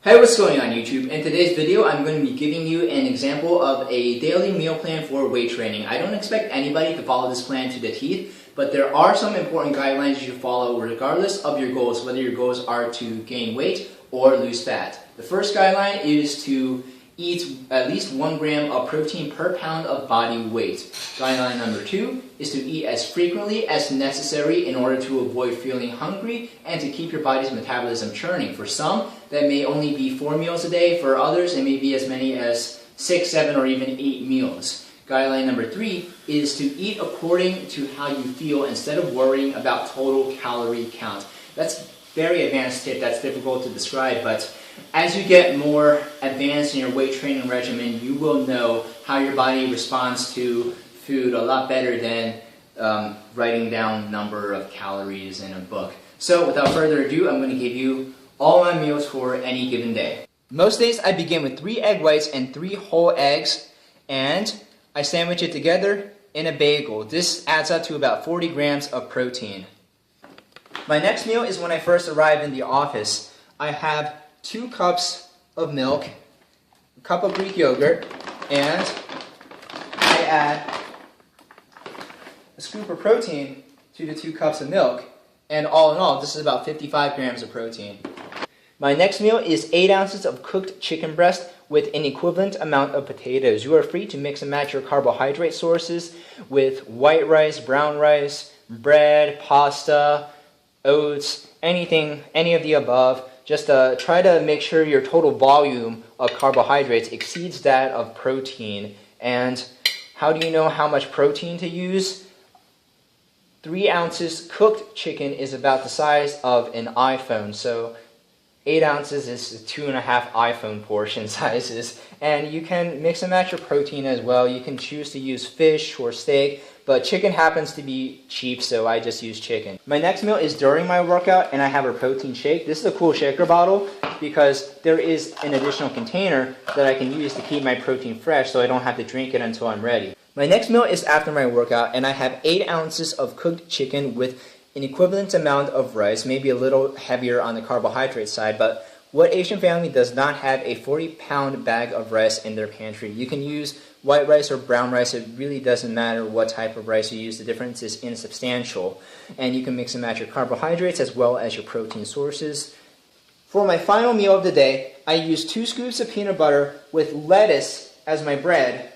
Hey, what's going on YouTube? In today's video, I'm going to be giving you an example of a daily meal plan for weight training. I don't expect anybody to follow this plan to the teeth, but there are some important guidelines you should follow regardless of your goals, whether your goals are to gain weight or lose fat. The first guideline is to eat at least 1 gram of protein per pound of body weight. Guideline number 2 is to eat as frequently as necessary in order to avoid feeling hungry and to keep your body's metabolism churning. For some, that may only be 4 meals a day. For others, it may be as many as 6, 7, or even 8 meals. Guideline number 3 is to eat according to how you feel instead of worrying about total calorie count. That's a very advanced tip that's difficult to describe, but as you get more advanced in your weight training regimen, you will know how your body responds to food a lot better than writing down number of calories in a book. So without further ado, I'm going to give you all my meals for any given day. Most days I begin with 3 egg whites and 3 whole eggs, and I sandwich it together in a bagel. This adds up to about 40 grams of protein. My next meal is when I first arrive in the office. I have 2 cups of milk, a cup of Greek yogurt, and I add a scoop of protein to the 2 cups of milk. And all in all, this is about 55 grams of protein. My next meal is 8 ounces of cooked chicken breast with an equivalent amount of potatoes. You are free to mix and match your carbohydrate sources with white rice, brown rice, bread, pasta, oats, anything, any of the above. Just try to make sure your total volume of carbohydrates exceeds that of protein. And how do you know how much protein to use? 3 ounces cooked chicken is about the size of an iPhone. So 8 ounces is 2.5 iPhone portion sizes. And you can mix and match your protein as well. You can choose to use fish or steak, but chicken happens to be cheap, so I just use chicken. My next meal is during my workout, and I have a protein shake. This is a cool shaker bottle because there is an additional container that I can use to keep my protein fresh so I don't have to drink it until I'm ready. My next meal is after my workout, and I have 8 ounces of cooked chicken with an equivalent amount of rice, maybe a little heavier on the carbohydrate side, but what Asian family does not have a 40-pound bag of rice in their pantry? You can use white rice or brown rice. It really doesn't matter what type of rice you use. The difference is insubstantial. And you can mix and match your carbohydrates as well as your protein sources. For my final meal of the day, I use 2 scoops of peanut butter with lettuce as my bread.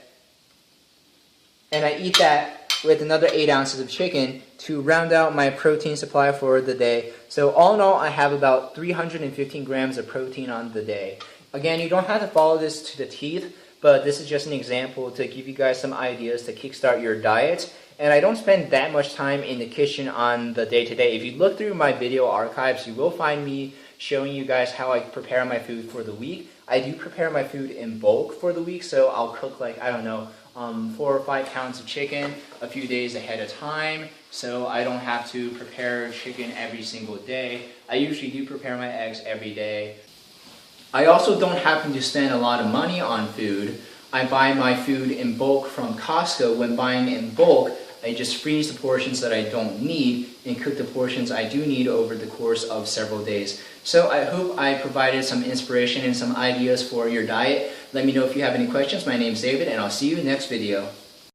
And I eat that with another 8 ounces of chicken to round out my protein supply for the day. So all in all, I have about 315 grams of protein on the day. Again, you don't have to follow this to the teeth, but this is just an example to give you guys some ideas to kickstart your diet. And I don't spend that much time in the kitchen on the day-to-day. If you look through my video archives, you will find me showing you guys how I prepare my food for the week. I do prepare my food in bulk for the week, so I'll cook like, I don't know, 4 or 5 pounds of chicken a few days ahead of time, so I don't have to prepare chicken every single day. I usually do prepare my eggs every day. I also don't happen to spend a lot of money on food. I buy my food in bulk from Costco. When buying in bulk, I just freeze the portions that I don't need and cook the portions I do need over the course of several days. So I hope I provided some inspiration and some ideas for your diet. Let me know if you have any questions. My name is David, and I'll see you next video.